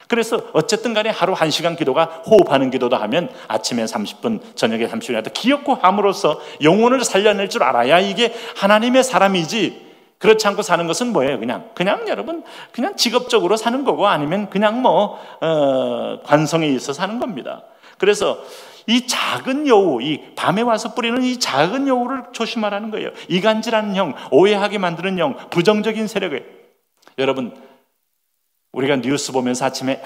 그래서 어쨌든 간에 하루 1시간 기도가 호흡하는 기도도 하면 아침에 30분, 저녁에 30분이라도 기억고 함으로써 영혼을 살려낼 줄 알아야 이게 하나님의 사람이지, 그렇지 않고 사는 것은 뭐예요? 그냥 여러분, 그냥 직업적으로 사는 거고 아니면 그냥 관성에 있어 사는 겁니다. 그래서 이 작은 여우, 이 밤에 와서 뿌리는 이 작은 여우를 조심하라는 거예요. 이간질하는 영, 오해하게 만드는 영, 부정적인 세력을. 여러분, 우리가 뉴스 보면서 아침에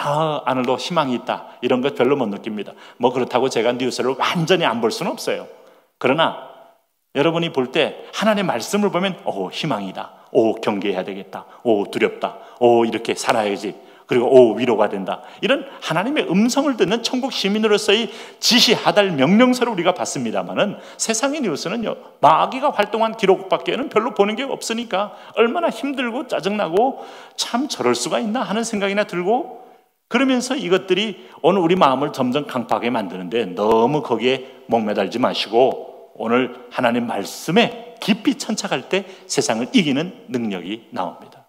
오늘도 희망이 있다 이런 것 별로 못 느낍니다. 그렇다고 제가 뉴스를 완전히 안 볼 수는 없어요. 그러나 여러분이 볼 때 하나님의 말씀을 보면 희망이다, 경계해야 되겠다, 두렵다, 이렇게 살아야지, 그리고 위로가 된다, 이런 하나님의 음성을 듣는 천국 시민으로서의 지시하달 명령서를 우리가 받습니다마는 세상의 뉴스는요, 마귀가 활동한 기록밖에는 별로 보는 게 없으니까 얼마나 힘들고 짜증나고 참 저럴 수가 있나 하는 생각이나 들고, 그러면서 이것들이 오늘 우리 마음을 점점 강팍하게 만드는데 너무 거기에 목매달지 마시고 오늘 하나님 말씀에 깊이 천착할 때 세상을 이기는 능력이 나옵니다.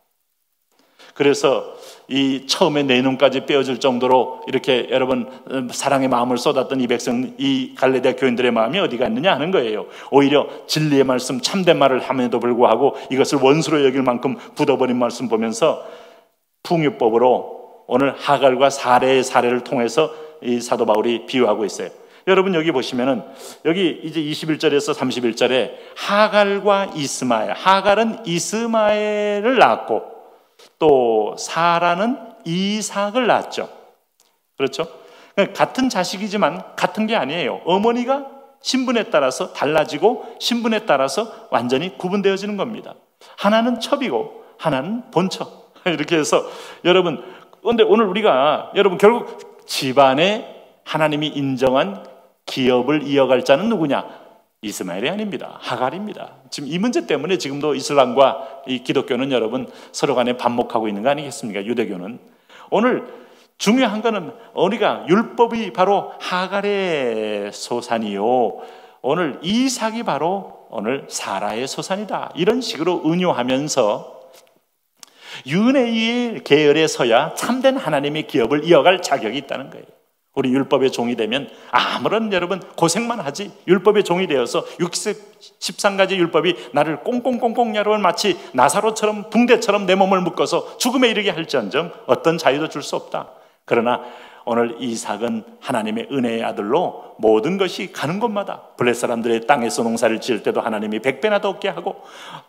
그래서 이 처음에 내 눈까지 빼어질 정도로 이렇게 여러분 사랑의 마음을 쏟았던 이 백성, 이 갈레디아 교인들의 마음이 어디 갔느냐 하는 거예요. 오히려 진리의 말씀, 참된 말을 함에도 불구하고 이것을 원수로 여길 만큼 굳어버린 말씀 보면서 풍요법으로 오늘 하갈과 사례의 사례를 통해서 이 사도 바울이 비유하고 있어요. 여러분 여기 보시면은 여기 이제 21절에서 31절에 하갈과 이스마엘, 하갈은 이스마엘을 낳았고 또 사라는 이삭을 낳았죠. 그렇죠? 같은 자식이지만 같은 게 아니에요. 어머니가 신분에 따라서 달라지고 신분에 따라서 완전히 구분되어지는 겁니다. 하나는 첩이고 하나는 본첩. 이렇게 해서 여러분, 그런데 오늘 우리가 여러분 결국 집안에 하나님이 인정한 기업을 이어갈 자는 누구냐? 이스마엘이 아닙니다. 하갈입니다. 지금 이 문제 때문에 지금도 이슬람과 이 기독교는 여러분 서로 간에 반목하고 있는 거 아니겠습니까? 유대교는. 오늘 중요한 거는 우리가 율법이 바로 하갈의 소산이요, 오늘 이삭이 바로 오늘 사라의 소산이다, 이런 식으로 은유하면서 윤회의 계열에 서야 참된 하나님의 기업을 이어갈 자격이 있다는 거예요. 우리 율법의 종이 되면 아무런 여러분 고생만 하지, 율법의 종이 되어서 13가지 율법이 나를 꽁꽁꽁꽁 여러분 마치 나사로처럼 붕대처럼 내 몸을 묶어서 죽음에 이르게 할지언정 어떤 자유도 줄 수 없다. 그러나 오늘 이삭은 하나님의 은혜의 아들로 모든 것이 가는 곳마다, 블레 사람들의 땅에서 농사를 지을 때도 하나님이 100배나 더 얻게 하고,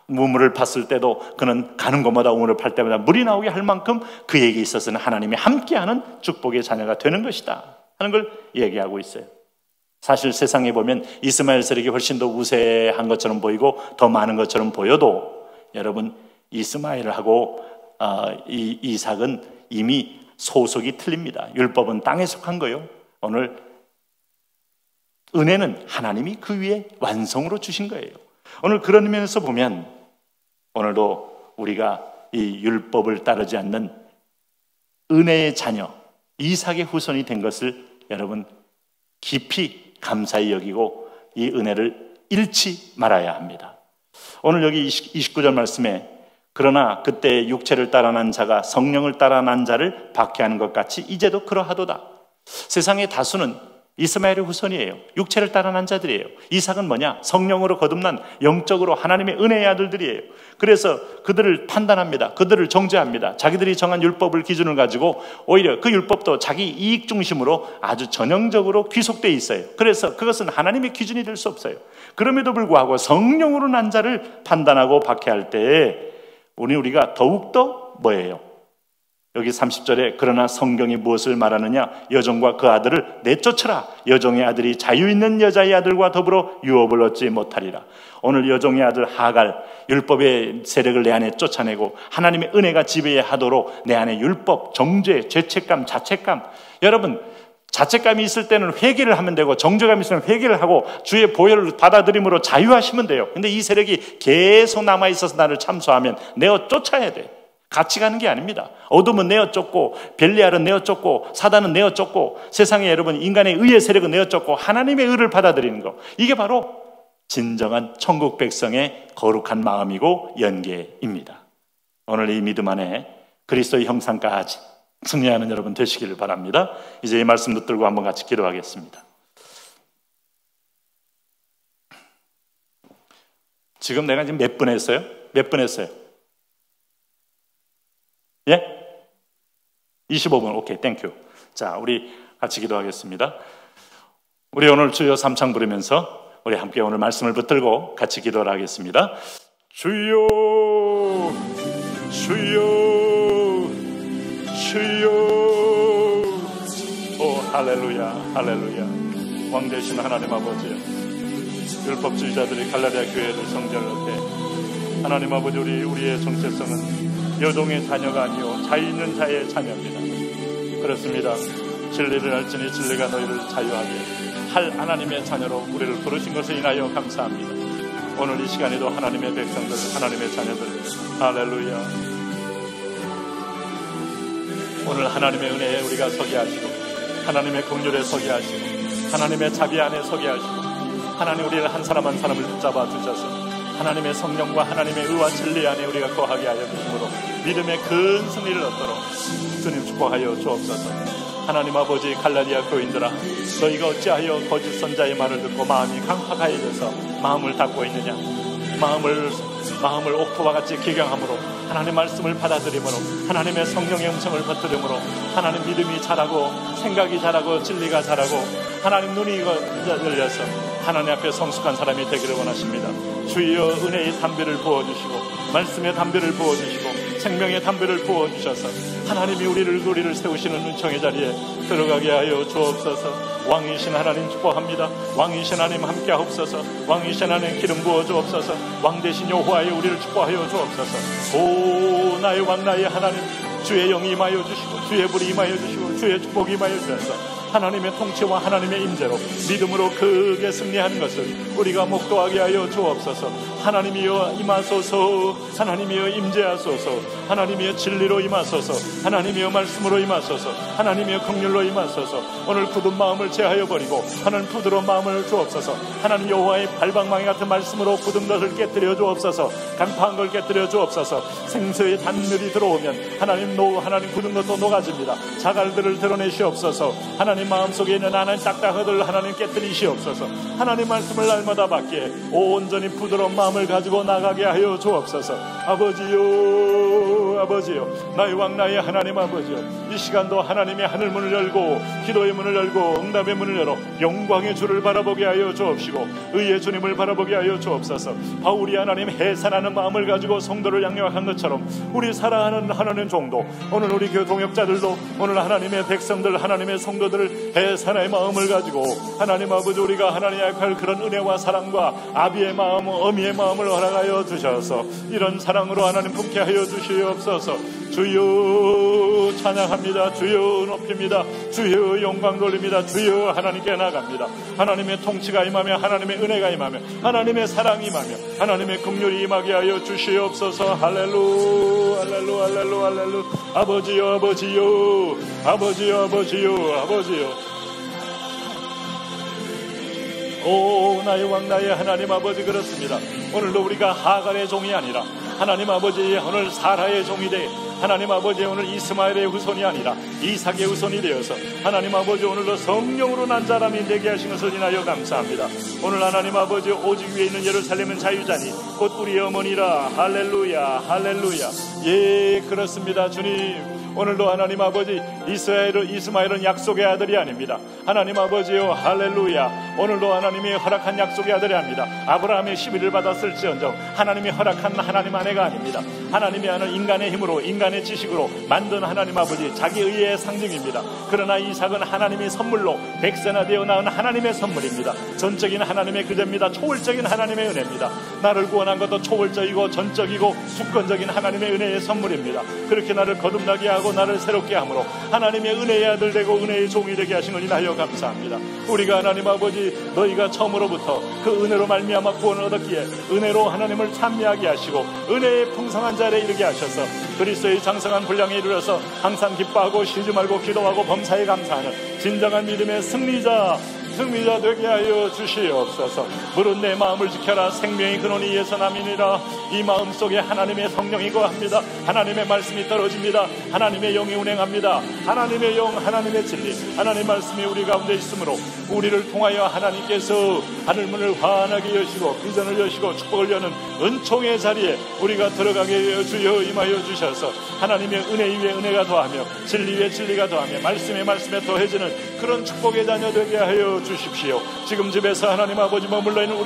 우물을 팠을 때도 그는 가는 곳마다 우물을 팔 때마다 물이 나오게 할 만큼 그에게 있어서는 하나님이 함께하는 축복의 자녀가 되는 것이다 하는 걸 얘기하고 있어요. 사실 세상에 보면 이스마엘 세력이 훨씬 더 우세한 것처럼 보이고 더 많은 것처럼 보여도 여러분 이스마엘하고 이 이삭은 이미 소속이 틀립니다. 율법은 땅에 속한 거요, 오늘 은혜는 하나님이 그 위에 완성으로 주신 거예요. 오늘 그런 면에서 보면 오늘도 우리가 이 율법을 따르지 않는 은혜의 자녀 이삭의 후손이 된 것을 여러분 깊이 감사히 여기고 이 은혜를 잃지 말아야 합니다. 오늘 여기 29절 말씀에 그러나 그때 육체를 따라 난 자가 성령을 따라 난 자를 박해하는 것 같이 이제도 그러하도다. 세상의 다수는 이스마엘의 후손이에요. 육체를 따라 난 자들이에요. 이삭은 뭐냐? 성령으로 거듭난 영적으로 하나님의 은혜의 아들들이에요. 그래서 그들을 판단합니다. 그들을 정죄합니다. 자기들이 정한 율법을 기준을 가지고 오히려 그 율법도 자기 이익 중심으로 아주 전형적으로 귀속되어 있어요. 그래서 그것은 하나님의 기준이 될 수 없어요. 그럼에도 불구하고 성령으로 난 자를 판단하고 박해할 때에 우리가 더욱더 뭐예요? 여기 30절에 그러나 성경이 무엇을 말하느냐? 여종과 그 아들을 내쫓으라. 여종의 아들이 자유 있는 여자의 아들과 더불어 유업을 얻지 못하리라. 오늘 여종의 아들 하갈, 율법의 세력을 내 안에 쫓아내고 하나님의 은혜가 지배하도록 내 안에 율법, 정죄, 죄책감, 자책감. 여러분 자책감이 있을 때는 회개를 하면 되고 정죄감이 있으면 회개를 하고 주의 보혈을 받아들임으로 자유하시면 돼요. 근데 이 세력이 계속 남아있어서 나를 참소하면 내어 쫓아야 돼. 같이 가는 게 아닙니다. 어둠은 내어 쫓고 벨리알은 내어 쫓고 사단은 내어 쫓고 세상에 여러분 인간의 의의 세력은 내어 쫓고 하나님의 의를 받아들이는 거, 이게 바로 진정한 천국 백성의 거룩한 마음이고 연계입니다. 오늘 이 믿음 안에 그리스도의 형상까지 승리하는 여러분 되시기를 바랍니다. 이제 이 말씀 붙들고 한번 같이 기도하겠습니다. 지금 내가 지금 몇 분 했어요? 몇 분 했어요? 예? 25분. 오케이, 땡큐. 자, 우리 같이 기도하겠습니다. 우리 오늘 주여 삼창 부르면서 우리 함께 오늘 말씀을 붙들고 같이 기도를 하겠습니다. 주여, 주여, 주여. 오, 할렐루야, 할렐루야. 왕 되신 하나님 아버지, 율법주의자들이 갈라디아 교회를 정죄할 때 하나님 아버지, 우리의 정체성은 여종의 자녀가 아니요 자유 있는 자의 자녀입니다. 그렇습니다. 진리를 알지니 진리가 너희를 자유하게 할 하나님의 자녀로 우리를 부르신 것에 인하여 감사합니다. 오늘 이 시간에도 하나님의 백성들, 하나님의 자녀들, 할렐루야. 오늘 하나님의 은혜에 우리가 서게 하시고, 하나님의 긍휼에 서게 하시고, 하나님의 자비 안에 서게 하시고, 하나님 우리를 한 사람 한 사람을 붙잡아 주셔서 하나님의 성령과 하나님의 의와 진리 안에 우리가 거하게 하여 주심으로 믿음의 큰 승리를 얻도록 주님 축복하여 주옵소서. 하나님 아버지, 갈라디아 교인들아, 너희가 어찌하여 거짓 선자의 말을 듣고 마음이 강팍하여져서 마음을 닫고 있느냐. 마음을 옥토와 같이 기경함으로 하나님 말씀을 받아들임으로 하나님의 성령의 음성을 받들음으로 하나님 믿음이 자라고 생각이 자라고 진리가 자라고 하나님 눈이 열려서 하나님 앞에 성숙한 사람이 되기를 원하십니다. 주여 은혜의 담배를 부어주시고 말씀의 담배를 부어주시고 생명의 담배를 부어주셔서 하나님이 우리를 세우시는 은총의 자리에 들어가게 하여 주옵소서. 왕이신 하나님 축복합니다. 왕이신 하나님 함께하옵소서. 왕이신 하나님 기름 부어 주옵소서. 왕 대신 여호와여 우리를 축복하여 주옵소서. 오 나의 왕 나의 하나님, 주의 영이 임하여 주시고 주의 불이 임하여 주시고 주의 축복이 임하여 주셔서 하나님의 통치와 하나님의 임재로 믿음으로 크게 승리하는 것을 우리가 목도하게 하여 주옵소서. 하나님이여 임하소서. 하나님이여 임재하소서. 하나님이여 진리로 임하소서. 하나님이여 말씀으로 임하소서. 하나님이여 긍휼로 임하소서. 오늘 굳은 마음을 제하여 버리고 하나님 부드러운 마음을 주옵소서. 하나님 여호와의 발방망이 같은 말씀으로 굳은 것을 깨뜨려 주옵소서. 강파한 걸 깨뜨려 주옵소서. 생수의 단물이 들어오면 하나님 굳은 것도 녹아집니다. 자갈들을 드러내시옵소서. 하나님 마음속에 있는 하나님 딱딱하들 하나님 깨뜨리시옵소서. 하나님 말씀을 날마다 받기에 온전히 부드러운 마음을 가지고 나가게 하여 주옵소서. 아버지요, 아버지요, 나의 왕 나의 하나님 아버지요, 이 시간도 하나님의 하늘 문을 열고 기도의 문을 열고 응답의 문을 열어 영광의 주를 바라보게 하여 주옵시고 의의 주님을 바라보게 하여 주옵소서. 바울이 하나님 해산하는 마음을 가지고 성도를 양육한 것처럼 우리 사랑하는 하나님 종도, 오늘 우리 교회 동역자들도 오늘 하나님의 백성들 하나님의 성도들을 해산의 마음을 가지고 하나님 아버지 우리가 하나님의 약할 그런 은혜와 사랑과 아비의 마음 어미의 마음을 허락하여 주셔서 이런 사랑으로 하나님 품게 하여 주시옵소서. 주여 찬양합니다. 주여 높입니다. 주여 영광 돌립니다. 주여 하나님께 나갑니다. 하나님의 통치가 임하며 하나님의 은혜가 임하며 하나님의 사랑이 임하며 하나님의 긍휼이 임하게 하여 주시옵소서. 할렐루 할렐루 할렐루 할렐루. 아버지요 아버지요 아버지요 아버지요 아버지요. 오 나의 왕 나의 하나님 아버지, 그렇습니다. 오늘도 우리가 하갈의 종이 아니라 하나님 아버지 오늘 사라의 종이 되어 하나님 아버지 오늘 이스마엘의 후손이 아니라 이삭의 후손이 되어서 하나님 아버지 오늘도 성령으로 난 사람이 되게 하신 것을 인하여 감사합니다. 오늘 하나님 아버지 오직 위에 있는 예루살렘은 자유자니 곧 우리의 어머니라. 할렐루야 할렐루야. 예 그렇습니다. 주님 오늘도 하나님 아버지 이스마엘은 약속의 아들이 아닙니다. 하나님 아버지요 할렐루야. 오늘도 하나님이 허락한 약속의 아들이 아닙니다. 아브라함의 시비를 받았을지언정 하나님이 허락한 하나님 아내가 아닙니다. 하나님이 하는 인간의 힘으로 인간의 지식으로 만든 하나님 아버지 자기 의의 상징입니다. 그러나 이삭은 하나님이 선물로 백세나 되어 낳은 하나님의 선물입니다. 전적인 하나님의 그제입니다. 초월적인 하나님의 은혜입니다. 나를 구원한 것도 초월적이고 전적이고 주권적인 하나님의 은혜의 선물입니다. 그렇게 나를 거듭나게 하고 나를 새롭게 함으로 하나님의 은혜의 아들 되고 은혜의 종이 되게 하신 걸 인하여 감사합니다. 우리가 하나님 아버지 너희가 처음으로부터 그 은혜로 말미암아 구원을 얻었기에 은혜로 하나님을 찬미하게 하시고 은혜의 풍성한 자리에 이르게 하셔서 그리스도의 장성한 분량에 이르러서 항상 기뻐하고 쉬지 말고 기도하고 범사에 감사하는 진정한 믿음의 승리자 승리자 되게 하여 주시옵소서. 무릇 내 마음을 지켜라. 생명의 근원이 예선함이니라. 이 마음 속에 하나님의 성령이 거합니다. 하나님의 말씀이 떨어집니다. 하나님의 영이 운행합니다. 하나님의 영, 하나님의 진리, 하나님의 말씀이 우리 가운데 있으므로 우리를 통하여 하나님께서 하늘문을 환하게 여시고 비전을 여시고 축복을 여는 은총의 자리에 우리가 들어가게 주여 임하여 주셔서 하나님의 은혜 위에 은혜가 더하며 진리 위에 진리가 더하며 말씀에 말씀에 더해지는 그런 축복의 자녀 되게 하여 주십시오. 지금 집에서 하나님 아버지 머물러 있는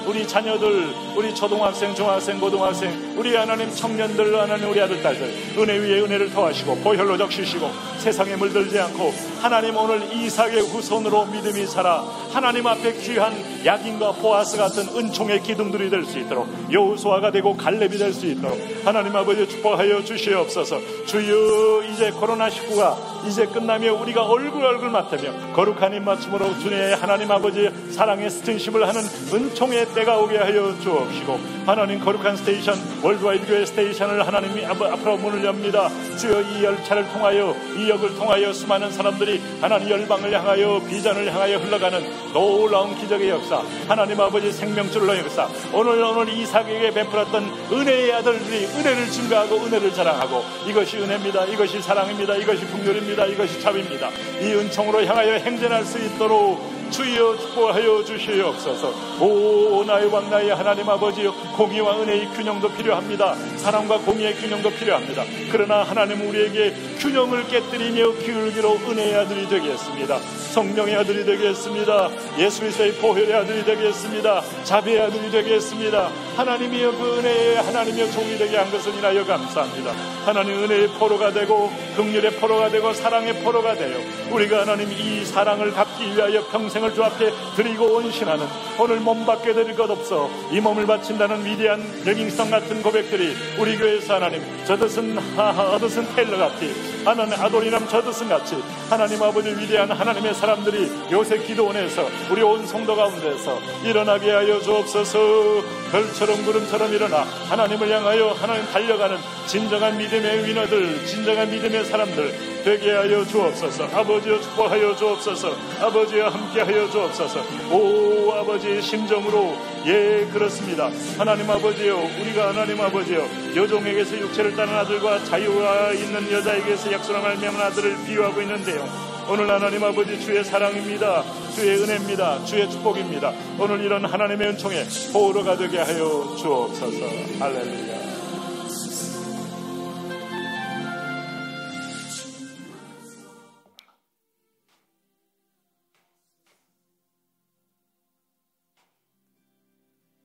우리 자녀들, 우리 초등학생, 중학생, 고등학생, 우리 하나님 청년들, 하나님 우리 아들 딸들 은혜 위에 은혜를 더하시고 보혈로 적시시고 세상에 물들지 않고 하나님 오늘 이삭의 후손으로 믿음이 살아 하나님 앞에 귀한 야긴과 보아스 같은 은총의 기둥들이 될 수 있도록 여호수아가 되고 갈렙이 될 수 있도록 하나님 아버지 축복하여 주시옵소서. 주여 이제 코로나19가 이제 끝나며 우리가 얼굴 맞대며 거룩한 입맞춤으로 주님의 하나님 아버지 사랑의 스팅십을 하는 은총의 때가 오게 하여 주옵시고 하나님 거룩한 스테이션 월드와이드 교회 스테이션을 하나님이 앞으로 문을 엽니다. 주여 이 열차를 통하여 이 역을 통하여 수많은 사람들이 하나님 열방을 향하여 비전을 향하여 흘러가는 놀라운 기적의 역사 하나님 아버지 생명줄로 역사 오늘 이삭에게 베풀었던 은혜의 아들들이 은혜를 증가하고 은혜를 자랑하고 이것이 은혜입니다. 이것이 사랑입니다. 이것이 긍휼입니다. 이것이 자비입니다. 이 은총으로 향하여 행진할 수 있도록 주여 축복하여 주시옵소서. 오 나의 왕 나의 하나님 아버지여 공의와 은혜의 균형도 필요합니다. 사랑과 공의의 균형도 필요합니다. 그러나 하나님 우리에게 균형을 깨뜨리며 기울기로 은혜의 아들이 되겠습니다. 성령의 아들이 되겠습니다. 예수 그리스도의 보혈의 아들이 되겠습니다. 자비의 아들이 되겠습니다. 하나님이여 그 은혜의 하나님이여 종이 되게 한 것을 인하여 감사합니다. 하나님 은혜의 포로가 되고 긍휼의 포로가 되고 사랑의 포로가 되어 우리가 하나님 이 사랑을 갚기 위하여 평생을 주 앞에 드리고 원신하는 오늘 몸 밖에 드릴 것 없어 이 몸을 바친다는 위대한 영ing성 같은 고백들이 우리 교회에서 하나님 저드슨 테일러 같이 하나님 아도니람 저드슨 같이 하나님 아버지 위대한 하나님의 사람들이 요새 기도원에서 우리 온 성도 가운데서 일어나게 하여 주옵소서. 별처럼 구름처럼 일어나 하나님을 향하여 하나님 달려가는 진정한 믿음의 위너들 진정한 믿음의 사람들 되게 하여 주옵소서. 아버지여 축복하여 주옵소서. 아버지여 함께하여 주옵소서. 오 아버지의 심정으로 예 그렇습니다. 하나님 아버지여 우리가 하나님 아버지여 여종에게서 육체를 따는 아들과 자유가 있는 여자에게서 약속을 말미암은 아들을 비유하고 있는데요. 오늘 하나님 아버지 주의 사랑입니다. 주의 은혜입니다. 주의 축복입니다. 오늘 이런 하나님의 은총에 보호로가 되게 하여 주옵소서. 할렐루야.